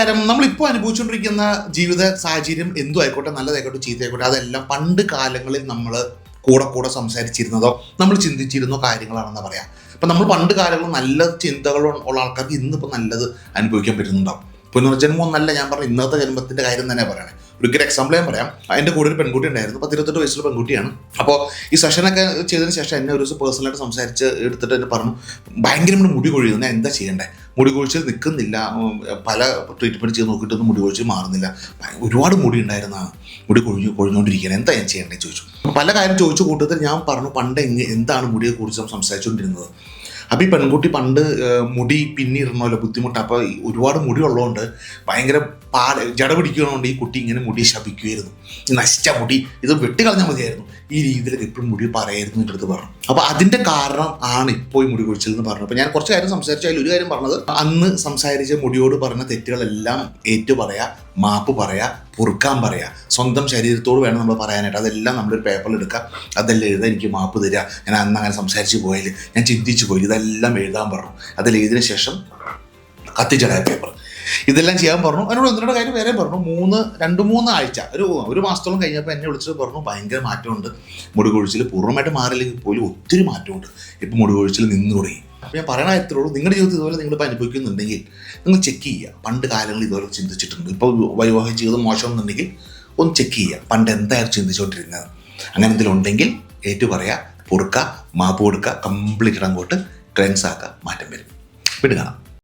നമസ്കാരം. നമ്മളിപ്പോൾ അനുഭവിച്ചുകൊണ്ടിരിക്കുന്ന ജീവിത സാഹചര്യം എന്തും ആയിക്കോട്ടെ, നല്ലതായിക്കോട്ടെ, ചീത്തയായിക്കോട്ടെ, അതെല്ലാം പണ്ട് കാലങ്ങളിൽ നമ്മൾ കൂടെ സംസാരിച്ചിരുന്നതോ നമ്മൾ ചിന്തിച്ചിരുന്നോ കാര്യങ്ങളാണെന്ന് പറയാം. അപ്പം നമ്മൾ പണ്ട് കാലങ്ങളിൽ നല്ല ചിന്തകൾ ഉള്ള ആൾക്കാർക്ക് ഇന്നിപ്പോൾ നല്ലത് അനുഭവിക്കാൻ പറ്റുന്നുണ്ടാവും. പുനർജന്മം എന്നല്ല ഞാൻ പറഞ്ഞ ഇന്നത്തെ ജന്മത്തിൻ്റെ കാര്യം തന്നെ പറയണേ. ഒരു എക്സാമ്പിൾ ഞാൻ പറയാം. എൻ്റെ കൂടെ ഒരു പെൺകുട്ടി ഉണ്ടായിരുന്നു, 18 വയസ്സുള്ള പെൺകുട്ടിയാണ്. അപ്പോൾ ഈ സെഷനൊക്കെ ചെയ്തതിന് ശേഷം എന്നെ ഒരു ദിവസം പേഴ്സണലായിട്ട് സംസാരിച്ച് എടുത്തിട്ട് എന്നെ പറഞ്ഞു, ഭയങ്കരമായിട്ട് മുടി കൊഴിയുന്നു, ഞാൻ എന്താ ചെയ്യേണ്ടത്, മുടി കൊഴിച്ചിൽ നിൽക്കുന്നില്ല, പല ട്രീറ്റ്മെൻറ്റ് ചെയ്ത് നോക്കിയിട്ടൊന്നും മുടി കൊഴിച്ചിൽ മാറുന്നില്ല, ഒരുപാട് മുടി ഉണ്ടായിരുന്നതാണ്, മുടി കൊഴിഞ്ഞുകൊണ്ടിരിക്കുകയാണ്, എന്താ ഞാൻ ചെയ്യേണ്ടത് ചോദിച്ചു. പല കാര്യം ചോദിച്ചു കൂട്ടത്തിൽ ഞാൻ പറഞ്ഞു പണ്ട് എന്താണ് മുടിയെക്കുറിച്ച് സംസാരിച്ചുകൊണ്ടിരുന്നത്. അപ്പോൾ ഈ പെൺകുട്ടി പണ്ട് മുടി പിന്നിടണമല്ലോ ബുദ്ധിമുട്ട്, അപ്പോൾ ഒരുപാട് മുടി ഉള്ളതുകൊണ്ട് ഭയങ്കര ജട പിടിക്കണോണ്ട് ഈ കുട്ടി ഇങ്ങനെ മുടി ശപിക്കുമായിരുന്നു, നശിച്ച മുടി, ഇത് വെട്ടിക്കളഞ്ഞാൽ മതിയായിരുന്നു, ഈ രീതിയിലൊക്കെ എപ്പോഴും മുടി പറയായിരുന്നു എൻ്റെ അടുത്ത് പറഞ്ഞു. അപ്പോൾ അതിൻ്റെ കാരണം ആണ് ഇപ്പോൾ ഈ മുടി കൊഴിച്ചിൽ എന്ന് പറഞ്ഞു. അപ്പോൾ ഞാൻ കുറച്ച് കാര്യം സംസാരിച്ചു. അതിൽ ഒരു കാര്യം പറഞ്ഞത്, അന്ന് സംസാരിച്ച മുടിയോട് പറഞ്ഞ തെറ്റുകളെല്ലാം ഏറ്റു പറയുക, മാപ്പ് പറയുക, പൊറുക്കാൻ പറയുക, സ്വന്തം ശരീരത്തോട് വേണം നമ്മൾ പറയാനായിട്ട്. അതെല്ലാം നമ്മളൊരു പേപ്പറിൽ എടുക്കുക, അതെല്ലാം എഴുതാൻ, എനിക്ക് മാപ്പ് തരിക, ഞാൻ അന്ന് അങ്ങനെ സംസാരിച്ച് പോയാൽ, ഞാൻ ചിന്തിച്ചു പോയി, ഇതെല്ലാം എഴുതാൻ പറഞ്ഞു. അതിൽ എഴുതിയതിനു ശേഷം കത്തിച്ചടായ പേപ്പർ, ഇതെല്ലാം ചെയ്യാൻ പറഞ്ഞു. അതിനോട് ഒന്നിനോട് കാര്യം വേറെ പറഞ്ഞു. 2-3 ആഴ്ച, ഒരു മാസത്തോളം കഴിഞ്ഞപ്പോൾ എന്നെ വിളിച്ചിട്ട് പറഞ്ഞു, ഭയങ്കര മാറ്റമുണ്ട്, മുടി കൊഴിച്ചിൽ പൂർണ്ണമായിട്ട് മാറില്ലെങ്കിൽ പോലും ഒത്തിരി മാറ്റമുണ്ട്, ഇപ്പം മുടി കൊഴിച്ചിൽ നിന്ന് തുടങ്ങി. അപ്പോൾ ഞാൻ പറയണ കാര്യത്തിലുള്ളൂ, നിങ്ങളുടെ ജീവിതത്തിൽ ഇതുപോലെ നിങ്ങളിപ്പോൾ അനുഭവിക്കുന്നുണ്ടെങ്കിൽ നിങ്ങൾ ചെക്ക് ചെയ്യുക, പണ്ട് കാലങ്ങളിൽ ഇതുപോലെ ചിന്തിച്ചിട്ടുണ്ട്. ഇപ്പോൾ വൈവാഹിക ജീവിതം മോശമെന്നുണ്ടെങ്കിൽ ഒന്ന് ചെക്ക് ചെയ്യുക, പണ്ട് എന്തായാലും ചിന്തിച്ചുകൊണ്ടിരുന്നത്. അങ്ങനെ എന്തെങ്കിലും ഉണ്ടെങ്കിൽ ഏറ്റു പറയുക, പൊറുക്കുക, മാപ്പ് കൊടുക്കുക, കംപ്ലീറ്റ് അങ്ങോട്ട് ക്ലെൻസ് ആക്കുക, മാറ്റം വരും. വീണ്ടും കാണാം.